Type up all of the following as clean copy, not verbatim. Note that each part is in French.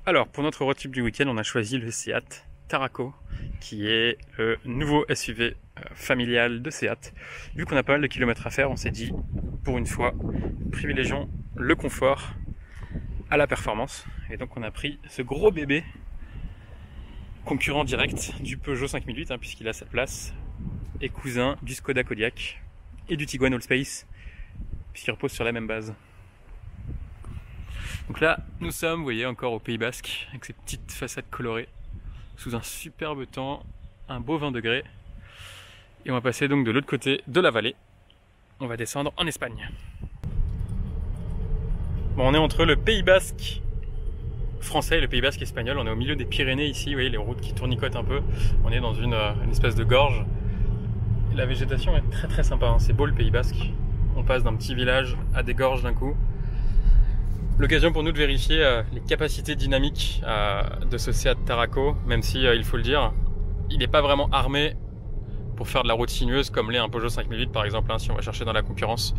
Alors, pour notre road trip du week-end, on a choisi le Seat Tarraco, qui est le nouveau SUV familial de Seat. Vu qu'on a pas mal de kilomètres à faire, on s'est dit, pour une fois, privilégions le confort à la performance. Et donc on a pris ce gros bébé, concurrent direct du Peugeot 5008, puisqu'il a sa place, et cousin du Skoda Kodiaq et du Tiguan Allspace, puisqu'il repose sur la même base. Donc là, nous sommes, vous voyez, encore au Pays Basque, avec ces petites façades colorées, sous un superbe temps, un beau 20 degrés. Et on va passer donc de l'autre côté de la vallée. On va descendre en Espagne. Bon, on est entre le Pays Basque français et le Pays Basque espagnol. On est au milieu des Pyrénées ici, vous voyez, les routes qui tournicotent un peu. On est dans une espèce de gorge. Et la végétation est très très sympa, c'est beau le Pays Basque. On passe d'un petit village à des gorges d'un coup. L'occasion pour nous de vérifier les capacités dynamiques de ce Seat Tarraco, même si, il faut le dire, il n'est pas vraiment armé pour faire de la route sinueuse comme l'est un Peugeot 5008 par exemple, si on va chercher dans la concurrence.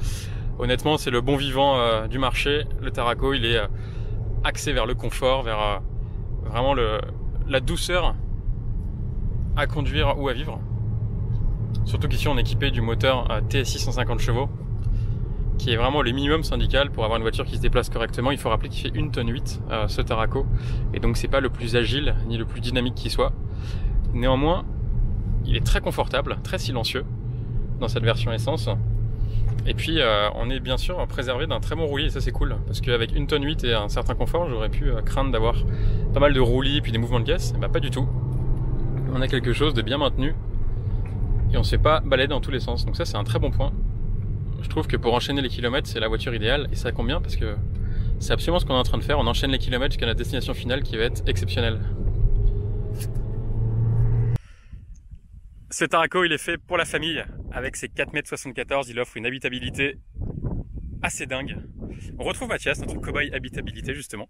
Honnêtement, c'est le bon vivant du marché. Le Tarraco, il est axé vers le confort, vers vraiment la douceur à conduire ou à vivre. Surtout qu'ici on est équipé du moteur TSI 150 chevaux, qui est vraiment le minimum syndical pour avoir une voiture qui se déplace correctement. Il faut rappeler qu'il fait 1,8 tonne ce Tarraco, et donc c'est pas le plus agile ni le plus dynamique qui soit. Néanmoins, il est très confortable, très silencieux dans cette version essence. Et puis on est bien sûr préservé d'un très bon roulis, et ça c'est cool, parce qu'avec 1,8 tonne et un certain confort, j'aurais pu craindre d'avoir pas mal de roulis puis des mouvements de caisse. Bah pas du tout. On a quelque chose de bien maintenu et on se fait pas balader dans tous les sens. Donc ça c'est un très bon point. Je trouve que pour enchaîner les kilomètres, c'est la voiture idéale, et ça tombe bien parce que c'est absolument ce qu'on est en train de faire. On enchaîne les kilomètres jusqu'à la destination finale qui va être exceptionnelle. Ce Tarraco, il est fait pour la famille. Avec ses 4,74 m, il offre une habitabilité assez dingue. On retrouve Mathias, notre cobaye habitabilité justement,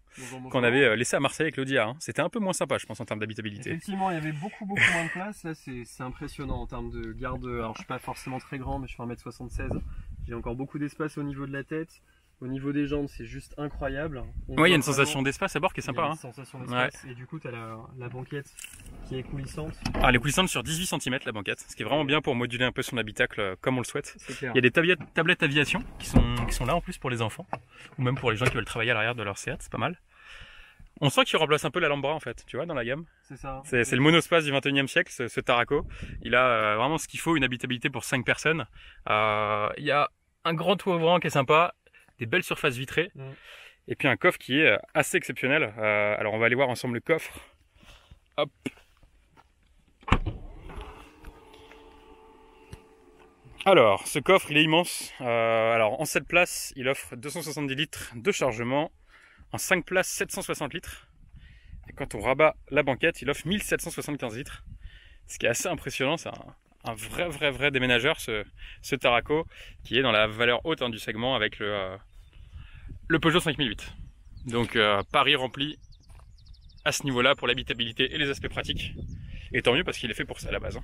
qu'on avait laissé à Marseille avec l'Audia. C'était un peu moins sympa, je pense, en termes d'habitabilité. Effectivement, il y avait beaucoup moins de place. Là, c'est impressionnant en termes de garde. Alors, je suis pas forcément très grand, mais je fais 1,76 m. J'ai encore beaucoup d'espace au niveau de la tête. Au niveau des jambes, c'est juste incroyable. Ouais, il y a une sensation d'espace à bord qui est sympa. Il y a une sensation d'espace, et du coup, tu as la banquette qui est coulissante. Ah, elle est coulissante sur 18 cm la banquette, ce qui est vraiment bien pour moduler un peu son habitacle comme on le souhaite. C'est clair. Il y a des tablettes aviation qui sont là en plus pour les enfants, ou même pour les gens qui veulent travailler à l'arrière de leur Seat, c'est pas mal. On sent qu'il remplace un peu la Lambra en fait, tu vois, dans la gamme. C'est ça. C'est le monospace du 21e siècle, ce Tarraco. Il a vraiment ce qu'il faut, une habitabilité pour 5 personnes. Il y a un grand toit ouvrant qui est sympa, des belles surfaces vitrées, et puis un coffre qui est assez exceptionnel. Alors on va aller voir ensemble le coffre. Hop. Alors, ce coffre, il est immense. Alors, en 7 places, il offre 270 litres de chargement. En 5 places, 760 litres. Et quand on rabat la banquette, il offre 1775 litres. Ce qui est assez impressionnant, c'est un vrai déménageur, ce Tarraco, qui est dans la valeur haute du segment avec le Peugeot 5008. Donc, pari rempli à ce niveau-là pour l'habitabilité et les aspects pratiques. Et tant mieux parce qu'il est fait pour ça à la base.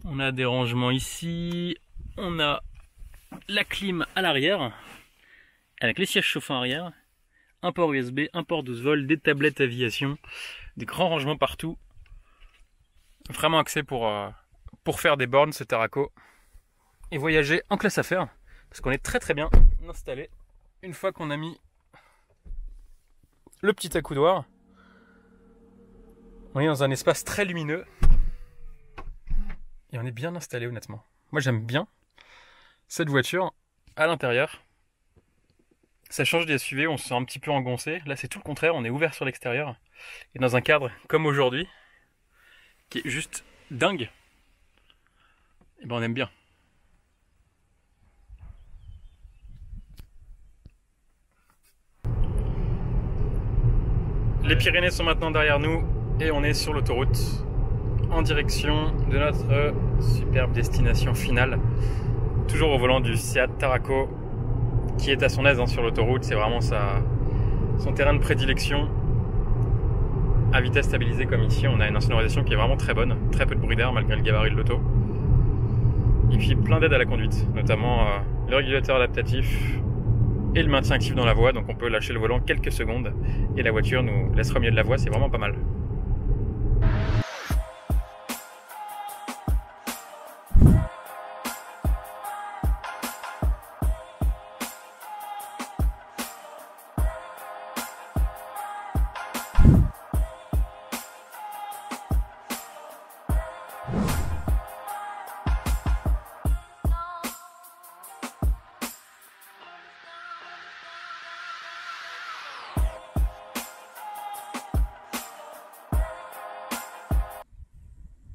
On a des rangements ici, on a la clim à l'arrière, avec les sièges chauffants arrière, un port USB, un port 12 volts, des tablettes aviation, des grands rangements partout. Vraiment axé pour faire des bornes ce Tarraco et voyager en classe affaires, parce qu'on est très bien installé une fois qu'on a mis le petit accoudoir. On est dans un espace très lumineux. Et on est bien installé honnêtement. Moi j'aime bien cette voiture à l'intérieur. Ça change des SUV, on se sent un petit peu engoncé. Là c'est tout le contraire, on est ouvert sur l'extérieur. Et dans un cadre comme aujourd'hui, qui est juste dingue. Et ben on aime bien. Les Pyrénées sont maintenant derrière nous et on est sur l'autoroute, en direction de notre superbe destination finale. Toujours au volant du Seat Tarraco, qui est à son aise sur l'autoroute. C'est vraiment son terrain de prédilection. À vitesse stabilisée comme ici, on a une insonorisation qui est vraiment très bonne. Très peu de bruit d'air malgré le gabarit de l'auto. Et puis plein d'aides à la conduite, notamment le régulateur adaptatif et le maintien actif dans la voie, donc on peut lâcher le volant quelques secondes et la voiture nous laissera au milieu de la voie, c'est vraiment pas mal.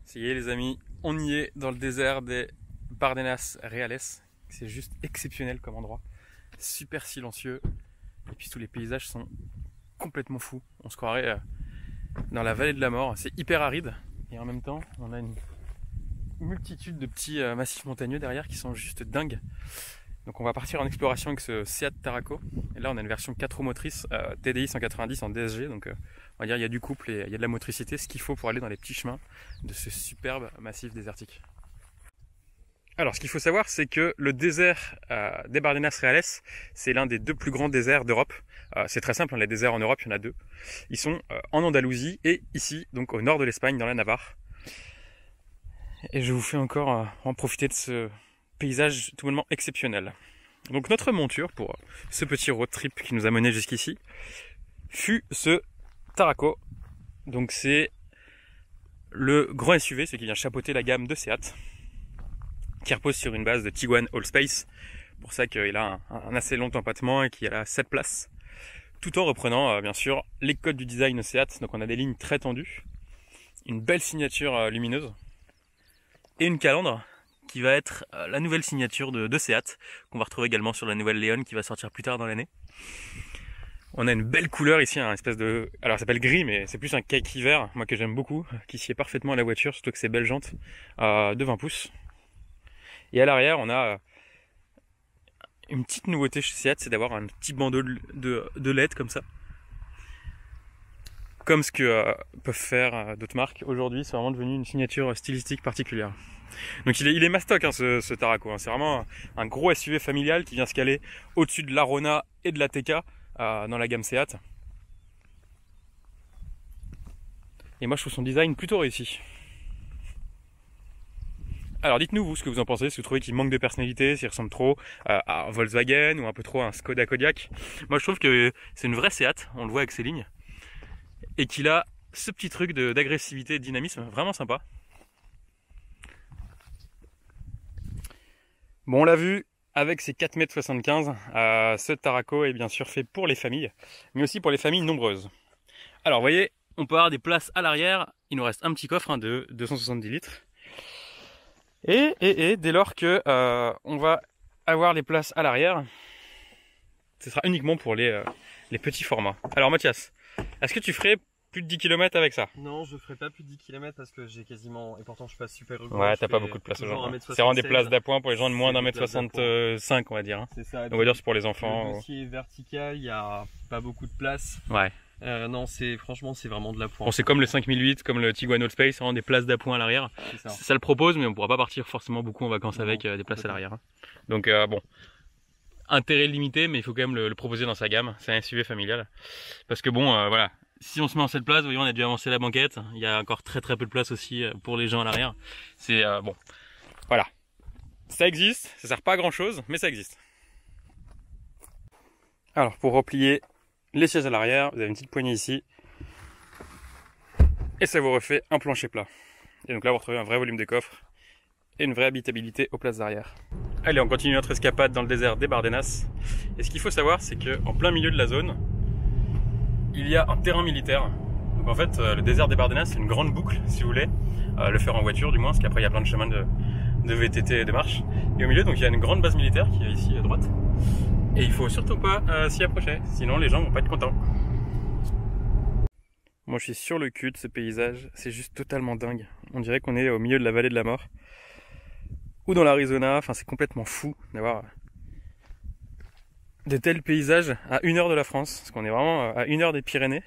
Ça y est les amis, on y est dans le désert des Bardenas Reales. C'est juste exceptionnel comme endroit, super silencieux et puis tous les paysages sont complètement fous. On se croirait dans la vallée de la mort, c'est hyper aride et en même temps on a une multitude de petits massifs montagneux derrière qui sont juste dingues. Donc on va partir en exploration avec ce Seat Tarraco. Et là on a une version 4 roues motrices TDI 190 en DSG. Donc on va dire il y a du couple et il y a de la motricité, ce qu'il faut pour aller dans les petits chemins de ce superbe massif désertique. Alors ce qu'il faut savoir c'est que le désert des Bardenas Reales, c'est l'un des 2 plus grands déserts d'Europe. C'est très simple, hein, les déserts en Europe il y en a 2. Ils sont en Andalousie et ici, donc au nord de l'Espagne, dans la Navarre. Et je vous fais encore en profiter de ce paysage tout bonnement exceptionnel. Donc notre monture pour ce petit road trip qui nous a mené jusqu'ici fut ce Tarraco. Donc c'est le grand SUV, ce qui vient chapeauter la gamme de Seat, qui repose sur une base de Tiguan Allspace, pour ça qu'il a un assez long empattement et qu'il a 7 places, tout en reprenant bien sûr les codes du design Seat. Donc on a des lignes très tendues, une belle signature lumineuse et une calandre qui va être la nouvelle signature de Seat, qu'on va retrouver également sur la nouvelle Leon qui va sortir plus tard dans l'année. On a une belle couleur ici, un espèce de... Alors ça s'appelle gris, mais c'est plus un kaki vert, moi que j'aime beaucoup, qui sied parfaitement à la voiture, surtout que c'est belles jantes de 20 pouces. Et à l'arrière, on a une petite nouveauté chez Seat, c'est d'avoir un petit bandeau de LED comme ça. Comme ce que peuvent faire d'autres marques. Aujourd'hui, c'est vraiment devenu une signature stylistique particulière. Donc il est mastoc hein, ce Tarraco, hein. C'est vraiment un gros SUV familial qui vient se caler au-dessus de l'Arona et de la TK dans la gamme Seat. Et moi je trouve son design plutôt réussi. Alors dites-nous vous ce que vous en pensez, si vous trouvez qu'il manque de personnalité, s'il ressemble trop à un Volkswagen ou un peu trop à un Skoda Kodiaq. Moi je trouve que c'est une vraie Seat, on le voit avec ses lignes, et qu'il a ce petit truc d'agressivité et de dynamisme vraiment sympa. Bon, on l'a vu, avec ses 4,75 m, ce Tarraco est bien sûr fait pour les familles, mais aussi pour les familles nombreuses. Alors, vous voyez, on peut avoir des places à l'arrière. Il nous reste un petit coffre hein, de 270 litres. Et dès lors que on va avoir les places à l'arrière, ce sera uniquement pour les petits formats. Alors, Mathias, est-ce que tu ferais plus de 10 km avec ça? Non, je ferai pas plus de 10 km parce que j'ai quasiment... Et pourtant je passe super grand. Ouais, t'as pas beaucoup de place aujourd'hui. C'est vraiment des places d'appoint pour les gens de moins d'1m65 on va dire. C'est ça. On va dire c'est pour les enfants. Le dossier vertical, il y a pas beaucoup de place. Ouais. Non, franchement c'est vraiment de l'appoint. Bon, c'est comme le 5008, comme le Tiguan Allspace, vraiment des places d'appoint à l'arrière. Ça le propose, mais on pourra pas partir forcément beaucoup en vacances avec des places à l'arrière. Hein. Donc bon, intérêt limité, mais il faut quand même le proposer dans sa gamme. C'est un SUV familial. Parce que bon, voilà. Si on se met en cette place, vous voyez, on a dû avancer la banquette. Il y a encore très peu de place aussi pour les gens à l'arrière. C'est bon, voilà. Ça existe, ça sert pas à grand chose, mais ça existe. Alors pour replier les sièges à l'arrière, vous avez une petite poignée ici. Et ça vous refait un plancher plat. Et donc là vous retrouvez un vrai volume des coffres et une vraie habitabilité aux places arrière. Allez, on continue notre escapade dans le désert des Bardenas. Et ce qu'il faut savoir, c'est qu'en plein milieu de la zone, il y a un terrain militaire. Donc en fait, le désert des Bardenas, c'est une grande boucle, si vous voulez. Le faire en voiture du moins, parce qu'après il y a plein de chemins de VTT et de marche. Et au milieu, donc il y a une grande base militaire qui est ici à droite. Et il faut surtout pas s'y approcher, sinon les gens vont pas être contents. Moi je suis sur le cul de ce paysage, c'est juste totalement dingue. On dirait qu'on est au milieu de la vallée de la mort. Ou dans l'Arizona, enfin c'est complètement fou d'avoir de tels paysages à 1 heure de la France, parce qu'on est vraiment à 1 heure des Pyrénées.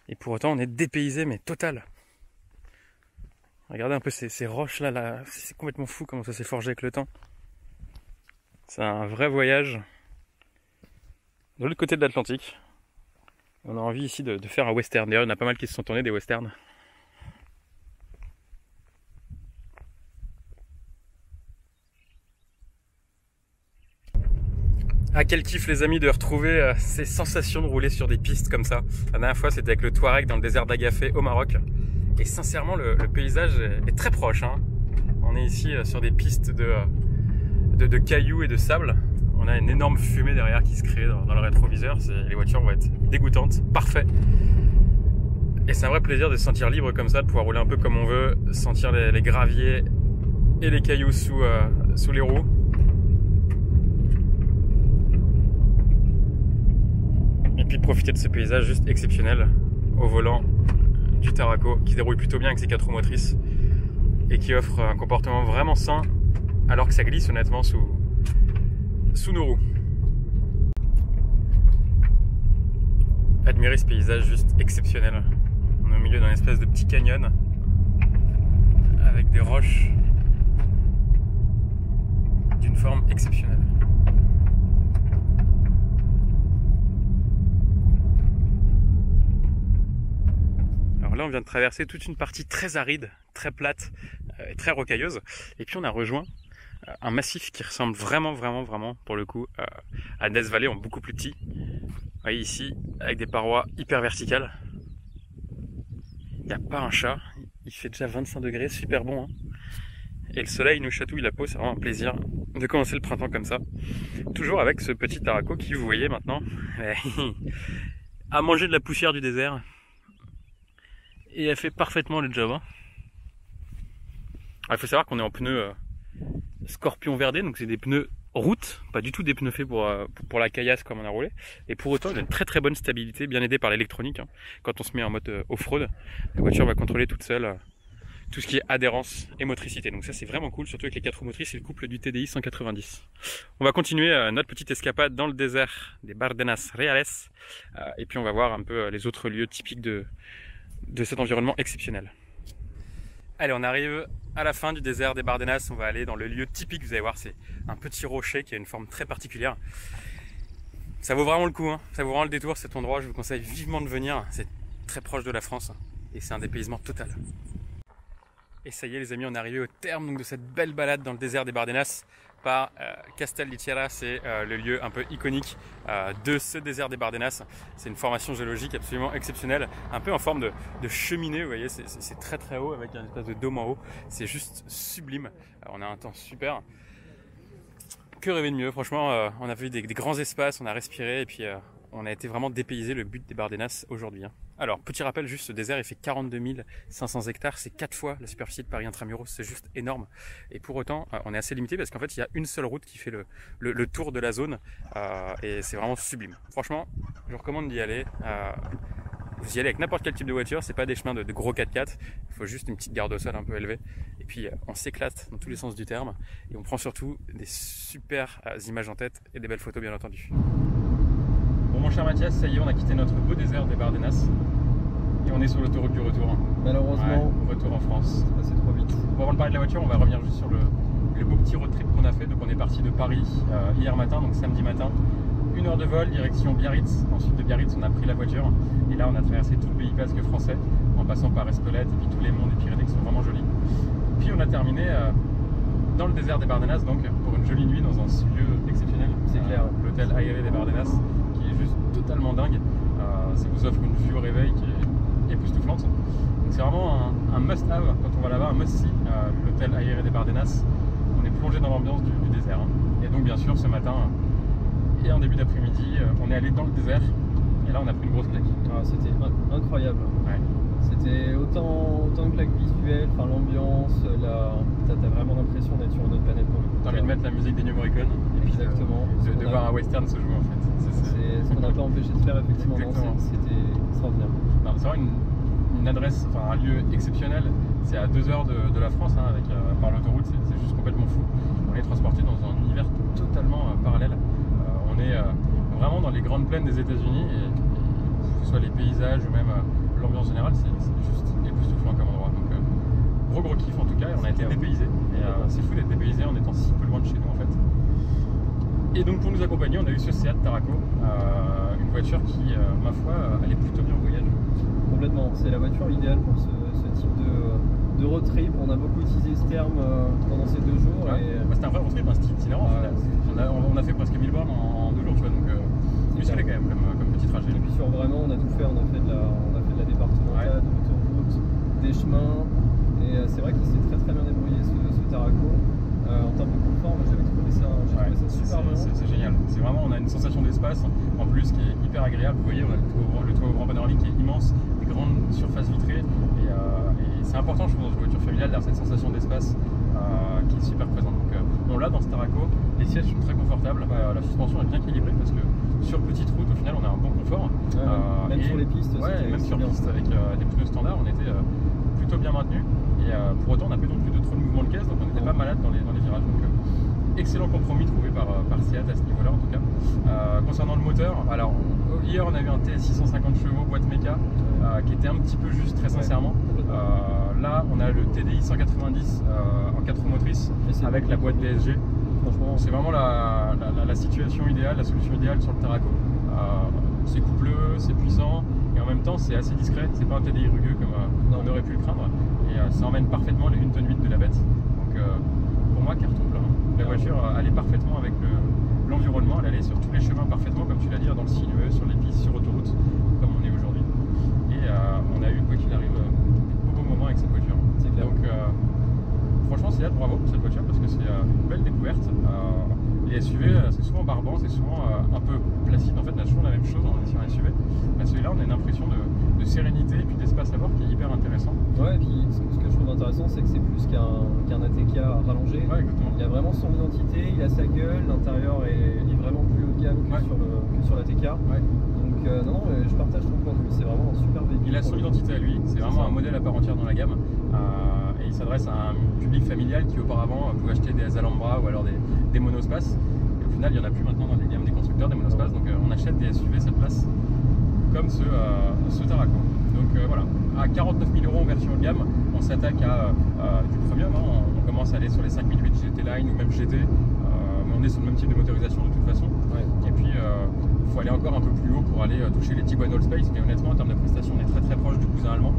Et pour autant on est dépaysé mais total. Regardez un peu ces roches là, c'est complètement fou comment ça s'est forgé avec le temps. C'est un vrai voyage de l'autre côté de l'Atlantique. On a envie ici de faire un western. D'ailleurs, il y en a pas mal qui se sont tournés des westerns. Ah, quel kiff les amis de retrouver ces sensations de rouler sur des pistes comme ça. La dernière fois c'était avec le Touareg dans le désert d'Agafé au Maroc. Et sincèrement le paysage est très proche. Hein. On est ici sur des pistes de cailloux et de sable. On a une énorme fumée derrière qui se crée dans le rétroviseur. Les voitures vont être dégoûtantes. Parfait. Et c'est un vrai plaisir de se sentir libre comme ça, de pouvoir rouler un peu comme on veut, sentir les graviers et les cailloux sous les roues. Et puis de profiter de ce paysage juste exceptionnel au volant du Tarraco qui se déroule plutôt bien avec ses 4 roues motrices et qui offre un comportement vraiment sain alors que ça glisse honnêtement sous nos roues. Admirez ce paysage juste exceptionnel. On est au milieu d'un espèce de petit canyon avec des roches d'une forme exceptionnelle. Là, on vient de traverser toute une partie très aride, très plate et très rocailleuse. Et puis, on a rejoint un massif qui ressemble vraiment, pour le coup, à Death Valley, en beaucoup plus petit. Vous voyez ici, avec des parois hyper verticales. Il n'y a pas un chat. Il fait déjà 25 degrés, super bon. Hein. Et le soleil nous chatouille la peau, c'est vraiment un plaisir de commencer le printemps comme ça. Toujours avec ce petit Tarraco qui, vous voyez maintenant, a mangé de la poussière du désert. Et elle fait parfaitement le job. Hein. Il faut savoir qu'on est en pneus Scorpion Verde, donc c'est des pneus route, pas du tout des pneus faits pour la caillasse comme on a roulé. Et pour autant, il a une très bonne stabilité, bien aidé par l'électronique. Hein. Quand on se met en mode off-road, la voiture va contrôler toute seule tout ce qui est adhérence et motricité. Donc ça c'est vraiment cool, surtout avec les 4 roues motrices et le couple du TDI 190. On va continuer notre petite escapade dans le désert des Bardenas Reales. Et puis on va voir un peu les autres lieux typiques de cet environnement exceptionnel. Allez, on arrive à la fin du désert des Bardenas. On va aller dans le lieu typique, vous allez voir, c'est un petit rocher qui a une forme très particulière. Ça vaut vraiment le coup, hein. Ça vaut vraiment le détour cet endroit, je vous conseille vivement de venir. C'est très proche de la France et c'est un dépaysement total. Et ça y est les amis, on est arrivé au terme donc, de cette belle balade dans le désert des Bardenas par Castel di Tierra, c'est le lieu un peu iconique de ce désert des Bardenas. C'est une formation géologique absolument exceptionnelle, un peu en forme de cheminée, vous voyez, c'est très haut avec un espèce de dôme en haut, c'est juste sublime. On a un temps super. Que rêver de mieux, franchement, on a vu des grands espaces, on a respiré et puis on a été vraiment dépaysé, le but des Bardenas aujourd'hui. Hein. Alors, petit rappel, juste ce désert, il fait 42 500 hectares, c'est 4 fois la superficie de Paris Intramuros, c'est juste énorme. Et pour autant, on est assez limité parce qu'en fait, il y a une seule route qui fait le tour de la zone et c'est vraiment sublime. Franchement, je vous recommande d'y aller. Vous y allez avec n'importe quel type de voiture, c'est pas des chemins de gros 4x4, il faut juste une petite garde au sol un peu élevée. Et puis, on s'éclate dans tous les sens du terme et on prend surtout des super images en tête et des belles photos, bien entendu. Bon mon cher Mathias, ça y est, on a quitté notre beau désert des Bardenas et on est sur l'autoroute du retour. Malheureusement, ouais, retour en France. C'est passé trop vite. Bon, avant de parler de la voiture, on va revenir juste sur le beau petit road trip qu'on a fait. Donc on est parti de Paris hier matin, donc samedi matin. 1 heure de vol, direction Biarritz. Ensuite de Biarritz, on a pris la voiture et là on a traversé tout le Pays Basque français en passant par Espelette et puis tous les monts des Pyrénées qui sont vraiment jolis. Puis on a terminé dans le désert des Bardenas, donc pour une jolie nuit dans un lieu exceptionnel. C'est clair. L'hôtel Aéré des Bardenas, qui est juste totalement dingue. Ça vous offre une vue au réveil qui est époustouflante. Donc c'est vraiment un must-have quand on va là-bas, un must-see, l'hôtel Aéré des Bardenas. On est plongé dans l'ambiance du désert. Hein. Et donc bien sûr ce matin et en début d'après-midi, on est allé dans le désert et là on a pris une grosse claque. Ah, c'était incroyable. Ouais. C'était autant une claque visuelle, enfin l'ambiance, t'as vraiment l'impression d'être sur une autre planète pour le coup. T'as envie de mettre la musique d'Ennio Morricone et puis exactement. de voir un western se jouer en fait. C'est ce qu'on n'a pas empêché de faire effectivement, c'était extraordinaire. C'est vraiment une adresse, enfin un lieu exceptionnel. C'est à 2 heures de la France hein, par l'autoroute, c'est juste complètement fou. On est transporté dans un univers totalement parallèle. On est vraiment dans les grandes plaines des États-Unis et que ce soit les paysages ou même l'ambiance générale, c'est juste époustouflant comme endroit. Donc gros kiff en tout cas, et on a été dépaysé. Et c'est fou d'être dépaysé en étant si peu loin de chez nous en fait. Et donc pour nous accompagner, on a eu ce Seat Tarraco, une voiture qui, ma foi, allait plutôt bien au voyage. Complètement, c'est la voiture idéale pour ce type de road trip. On a beaucoup utilisé ce terme pendant ces 2 jours. Ouais. C'était un vrai road trip, c'était itinérant. On a fait presque 1000 bornes en 2 jours, tu vois, donc c'est musclé quand même comme petit trajet. Et puis sur vraiment, on a tout fait, on a fait de la départementale, de l'autoroute, des chemins. Et c'est vrai qu'il s'est très bien débrouillé ce Tarraco. En termes de confort, moi j'avais trouvé ça super bien. C'est génial. C'est vraiment, on a une sensation d'espace en plus qui est hyper agréable. Vous voyez, on a le toit ouvrant panoramique qui est immense, des grandes surfaces vitrées. Et c'est important, je trouve, dans une voiture familiale, d'avoir cette sensation d'espace qui est super présente. Donc on l'a dans ce Tarraco. Les sièges sont très confortables. La suspension est bien équilibrée parce que sur petite route, au final, on a un bon confort. Même sur les pistes, même sur piste avec des pneus standards, on était plutôt bien maintenu. Et pour autant, on n'a pas non plus de trop de mouvement de caisse, donc on n'était pas malade dans les virages. Donc, excellent compromis trouvé par Seat à ce niveau-là en tout cas. Concernant le moteur, alors hier on a eu un TS 650 chevaux boîte méca qui était un petit peu juste, très sincèrement. Là on a le TDI 190 en 4 roues motrices avec la boîte DSG. Franchement, c'est vraiment la situation idéale, la solution idéale sur le Tarraco. C'est coupleux, c'est puissant et en même temps c'est assez discret. C'est pas un TDI rugueux comme on aurait pu le craindre. Et ça emmène parfaitement les 1,8 tonnes de la bête. Donc pour moi, carton plein. La voiture allait parfaitement avec l'environnement, elle allait sur tous les chemins parfaitement, comme tu l'as dit, dans le sinueux, sur les pistes, sur autoroute, comme on est aujourd'hui. Et on a eu, quoi qu'il arrive, des beaux moments avec cette voiture. Donc franchement, Seat, bravo pour cette voiture parce que c'est une belle découverte. Les SUV, c'est souvent barbant, c'est souvent un peu placide. En fait, on a toujours la même chose en est sur un SUV. Là, celui-là, on a une impression de sérénité et puis d'espace à bord qui est hyper intéressant. Ouais, et puis ce que je trouve intéressant, c'est que c'est plus qu'un ATK rallongé. Ouais, exactement. Il a vraiment son identité, il a sa gueule, l'intérieur est vraiment plus haut de gamme que sur l'ATK. Ouais. Donc non, je partage ton point de vue, c'est vraiment un super véhicule. Il a son identité à lui, c'est vraiment un modèle à part entière dans la gamme. Et il s'adresse à un public familial qui auparavant pouvait acheter des Alhambra ou alors des monospaces. Et au final, il n'y en a plus maintenant dans les gammes des constructeurs des monospaces, donc on achète des SUV cette place, comme ce Tarraco. Donc voilà, à 49 000 € en version haut de gamme, on s'attaque à du premium, hein. On commence à aller sur les 5008 GT Line ou même GT, mais on est sur le même type de motorisation de toute façon. Ouais. Et puis il faut aller encore un peu plus haut pour aller toucher les Tiguan Allspace, mais honnêtement en termes de prestations on est très proche du cousin allemand.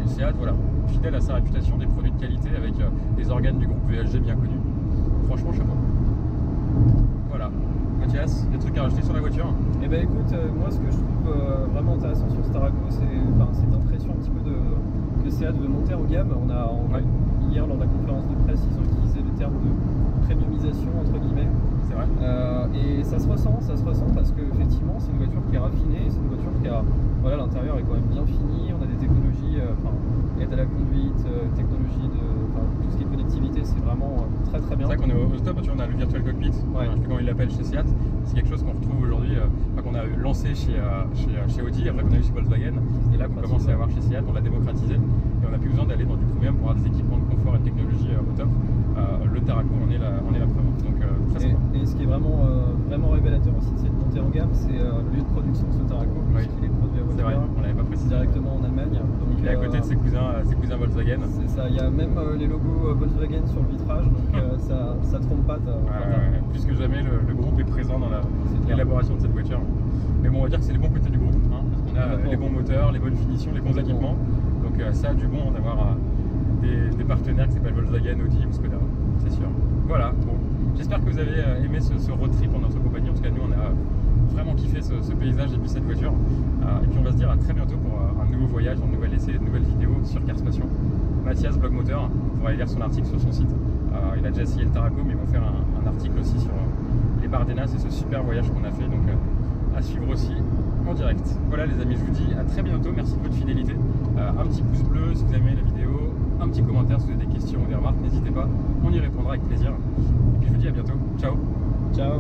Seat, voilà, fidèle à sa réputation des produits de qualité avec des organes du groupe VLG bien connus. Franchement, chapeau. Voilà. Mathias, des trucs à rajouter sur la voiture? Eh ben écoute, moi ce que je trouve vraiment intéressant sur ce Tarraco, c'est cette impression un petit peu que Seat veut monter en gamme. Hier lors de la conférence de presse, ils ont utilisé le terme de premiumisation entre guillemets. C'est vrai. Et ça se ressent parce que effectivement c'est une voiture qui est raffinée, c'est une voiture qui a, voilà, l'intérieur est quand même bien fini, on a des technologies, aide à la conduite, technologie tout ce qui est connectivité, c'est vraiment très bien. C'est vrai qu'on est au top, tu vois, on a le Virtual Cockpit, je sais plus comment il l'appelle chez Seat, c'est quelque chose qu'on retrouve aujourd'hui, qu'on a lancé chez Audi, après qu'on a eu chez Volkswagen, et là qu'on commence à avoir chez Seat, on l'a démocratisé, et on n'a plus besoin d'aller dans du premium pour avoir des équipements de confort et de technologie au top. Le Tarraco on est la preuve, donc très sympa. Et ce qui est vraiment révélateur aussi de cette montée en gamme, c'est le lieu de production de ce Tarraco, puisqu'il est produit à Volkswagen. C'est vrai, on l'avait pas précisé. Directement en Allemagne. Donc, il est à côté de ses cousins Volkswagen. C'est ça, il y a même les logos Volkswagen sur le vitrage, donc ça trompe pas. Plus que jamais, le groupe est présent dans l'élaboration de cette voiture. Mais bon, on va dire que c'est les bons côtés du groupe, hein, parce qu'on a les bons moteurs, les bonnes finitions, les bons équipements. Donc ça a du bon d'avoir des partenaires qui s'appellent Volkswagen, Audi ou Skoda, c'est sûr. Voilà, bon. J'espère que vous avez aimé ce road trip en notre compagnie. En tout cas, nous, on a vraiment kiffé ce paysage et puis cette voiture. Et puis, on va se dire à très bientôt pour un nouveau voyage, un nouvel essai, une nouvelle vidéo sur Cars Passion. Mathias, Blog Moteur, vous pourrez aller lire son article sur son site. Il a déjà essayé le Tarraco, mais ils vont faire un article aussi sur les Bardenas et ce super voyage qu'on a fait. Donc, à suivre aussi en direct. Voilà, les amis, je vous dis à très bientôt. Merci de votre fidélité. Un petit pouce bleu si vous avez aimé la vidéo. Un petit commentaire si vous avez des questions ou des remarques, n'hésitez pas, on y répondra avec plaisir. Et puis je vous dis à bientôt. Ciao. Ciao.